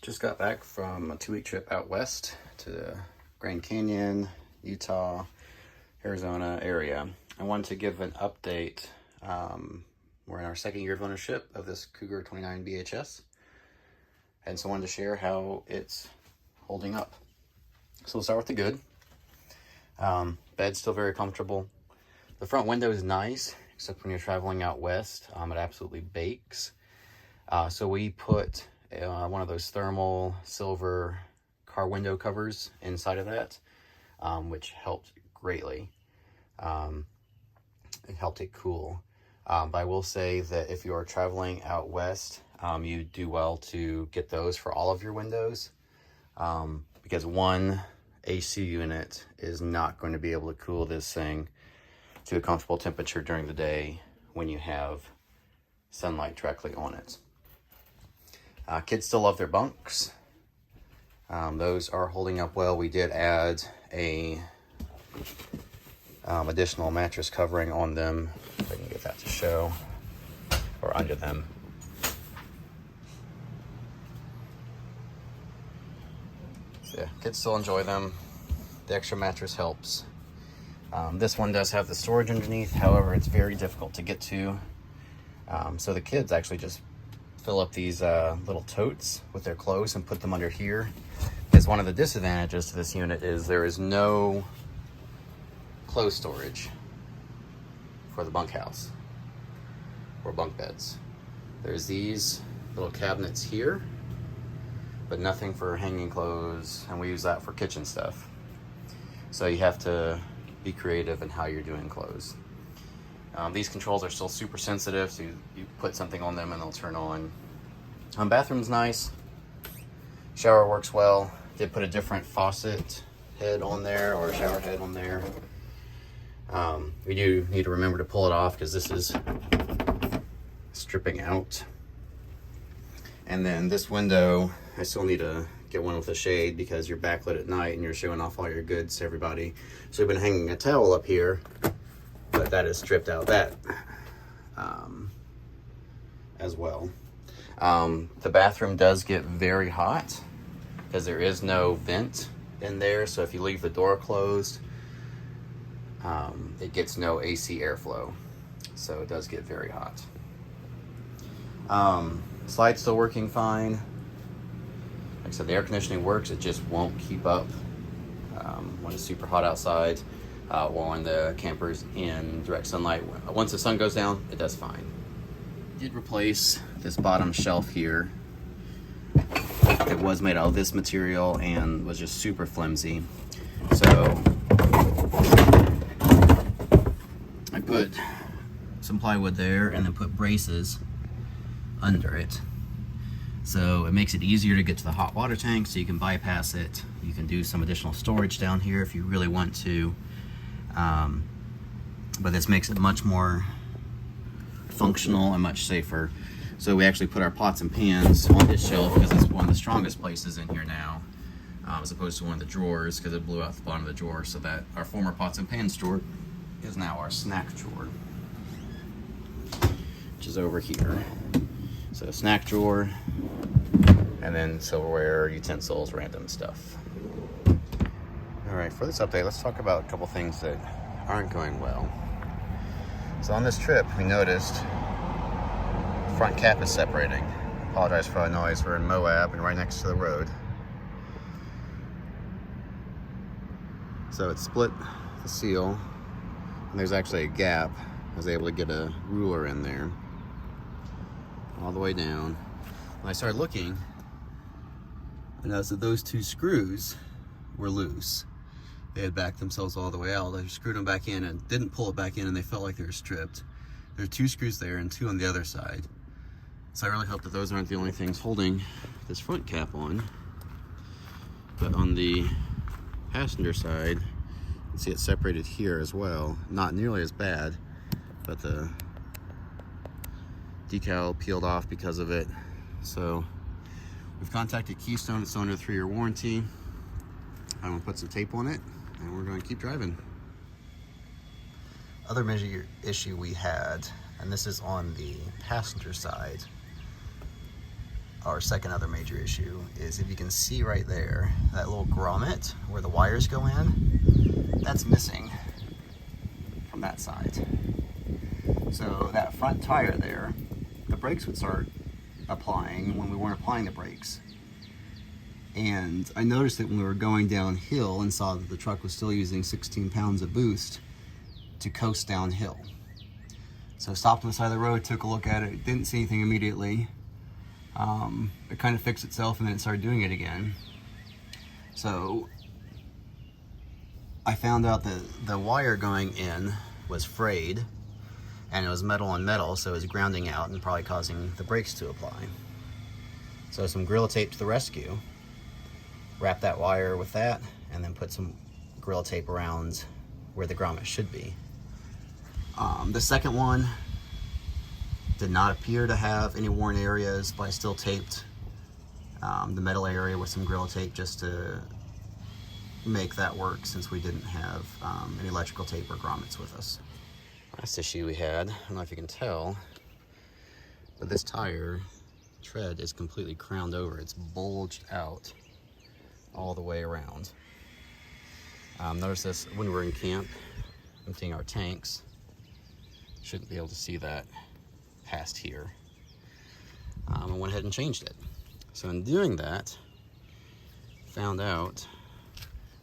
Just got back from a 2-week trip out west to the Grand Canyon, Utah, Arizona area. I wanted to give an update. We're in our second year of ownership of this Cougar 29 BHS. And so I wanted to share how it's holding up. So we'll start with the good. Bed's still very comfortable. The front window is nice, except when you're traveling out west, it absolutely bakes. So we put one of those thermal silver car window covers inside of that, which helped greatly. It helped it cool. But I will say that if you are traveling out west, you do well to get those for all of your windows, because one AC unit is not going to be able to cool this thing to a comfortable temperature during the day when you have sunlight directly on it. Kids still love their bunks. Those are holding up well. We did add a additional mattress covering on them, if I can get that to show, or under them. So yeah, kids still enjoy them. The extra mattress helps. This one does have the storage underneath, however, it's very difficult to get to. So the kids actually just fill up these little totes with their clothes and put them under here. Because one of the disadvantages to this unit is there is no clothes storage for the bunkhouse or bunk beds. There's these little cabinets here, but nothing for hanging clothes, and we use that for kitchen stuff. So you have to be creative in how you're doing clothes. These controls are still super sensitive, so you put something on them and they'll turn on. Bathroom's nice. Shower works well. Did put a different faucet head on there, or a shower head on there. We do need to remember to pull it off because this is stripping out. And then this window, I still need to get one with a shade because you're backlit at night and you're showing off all your goods to everybody. So we've been hanging a towel up here, but that is stripped out that as well. The bathroom does get very hot because there is no vent in there. So if you leave the door closed, it gets no AC airflow. So it does get very hot. Slide's still working fine. Like I said, the air conditioning works, it just won't keep up when it's super hot outside, or when the camper's in direct sunlight. Once the sun goes down, it does fine. Did replace this bottom shelf here. It was made out of this material and was just super flimsy. So I put some plywood there and then put braces under it. So it makes it easier to get to the hot water tank, so you can bypass it. You can do some additional storage down here if you really want to. But this makes it much more functional and much safer. So we actually put our pots and pans on this shelf because it's one of the strongest places in here now, as opposed to one of the drawers, because it blew out the bottom of the drawer. So that our former pots and pans drawer is now our snack drawer, which is over here. So snack drawer, and then silverware, utensils, random stuff. All right, for this update, let's talk about a couple things that aren't going well. So on this trip, we noticed the front cap is separating. Apologize for the noise. We're in Moab and right next to the road. So it split the seal, and there's actually a gap. I was able to get a ruler in there all the way down. When I started looking, I noticed that those two screws were loose. They had backed themselves all the way out. I screwed them back in and didn't pull it back in, and they felt like they were stripped. There are 2 screws there and 2 on the other side. So I really hope that those aren't the only things holding this front cap on. But on the passenger side, you can see it separated here as well. Not nearly as bad, but the decal peeled off because of it. So we've contacted Keystone. It's under a 3-year warranty. I'm gonna put some tape on it and we're going to keep driving. Other major issue we had, and this is on the passenger side, our second other major issue is, if you can see right there, that little grommet where the wires go in, that's missing from that side. So that front tire there, the brakes would start applying when we weren't applying the brakes. And I noticed that when we were going downhill and saw that the truck was still using 16 pounds of boost to coast downhill. So stopped on the side of the road, took a look at it, didn't see anything immediately. It kind of fixed itself and then it started doing it again. So I found out that the wire going in was frayed, and it was metal on metal, so it was grounding out and probably causing the brakes to apply. So some Gorilla Tape to the rescue. Wrap that wire with that, and then put some Gorilla Tape around where the grommet should be. The second one did not appear to have any worn areas, but I still taped the metal area with some Gorilla Tape just to make that work, since we didn't have any electrical tape or grommets with us. Last issue we had, I don't know if you can tell, but this tire tread is completely crowned over. It's bulged out all the way around. Notice this when we were in camp emptying our tanks. Shouldn't be able to see that past here. I went ahead and changed it. So in doing that, found out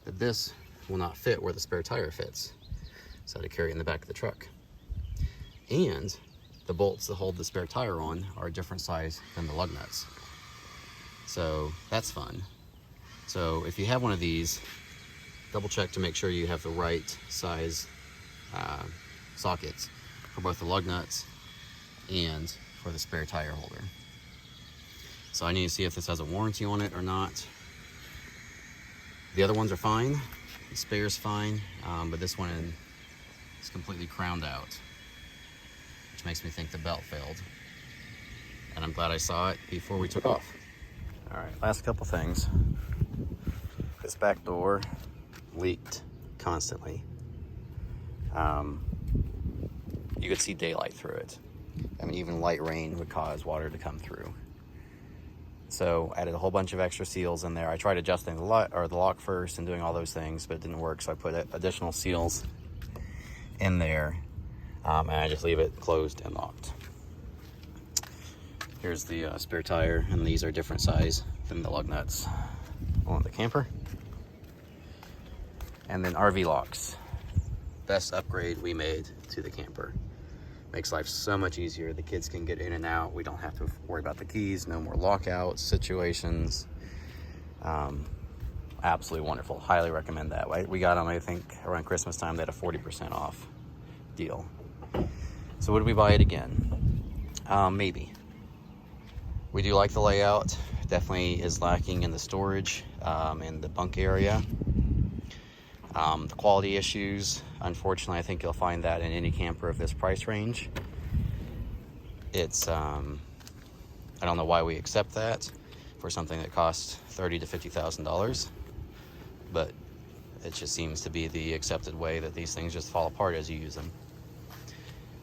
that this will not fit where the spare tire fits. So I had to carry it in the back of the truck. And the bolts that hold the spare tire on are a different size than the lug nuts. So that's fun. So if you have one of these, double check to make sure you have the right size sockets for both the lug nuts and for the spare tire holder. So I need to see if this has a warranty on it or not. The other ones are fine, the spare's fine, but this one is completely crowned out, which makes me think the belt failed. And I'm glad I saw it before we took off. All right, last couple things. This back door leaked constantly. You could see daylight through it. I mean, even light rain would cause water to come through. So added a whole bunch of extra seals in there. I tried adjusting the lock first and doing all those things, but it didn't work. So I put additional seals in there, and I just leave it closed and locked. Here's the spare tire, and these are different size than the lug nuts on the camper. And then RV locks. Best upgrade we made to the camper. Makes life so much easier. The kids can get in and out. We don't have to worry about the keys. No more lockout situations. Absolutely wonderful. Highly recommend that. We got them, I think, around Christmas time. They had a 40% off deal. So would we buy it again? Maybe. We do like the layout. Definitely is lacking in the storage in the bunk area. The quality issues, unfortunately, I think you'll find that in any camper of this price range. It's, I don't know why we accept that for something that costs $30,000 to $50,000, but it just seems to be the accepted way that these things just fall apart as you use them.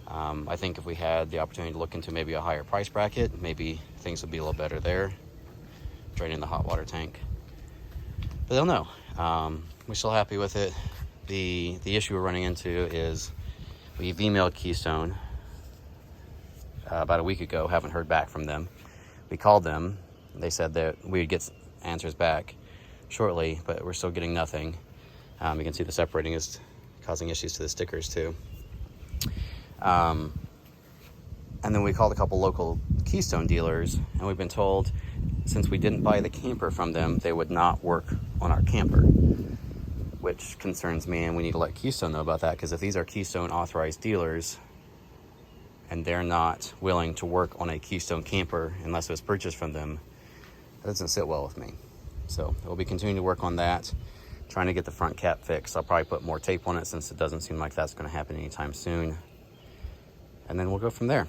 I think if we had the opportunity to look into maybe a higher price bracket, maybe things would be a little better there, draining the hot water tank. But I don't know. We're still happy with it. The issue we're running into is we've emailed Keystone about a week ago, haven't heard back from them. We called them. They said that we'd get answers back shortly, but we're still getting nothing. You can see the separating is causing issues to the stickers too. And then we called a couple local Keystone dealers, and we've been told since we didn't buy the camper from them, they would not work on our camper, which concerns me, and we need to let Keystone know about that, because if these are Keystone authorized dealers and they're not willing to work on a Keystone camper unless it was purchased from them, that doesn't sit well with me. So we'll be continuing to work on that, trying to get the front cap fixed. I'll probably put more tape on it since it doesn't seem like that's going to happen anytime soon. And then we'll go from there.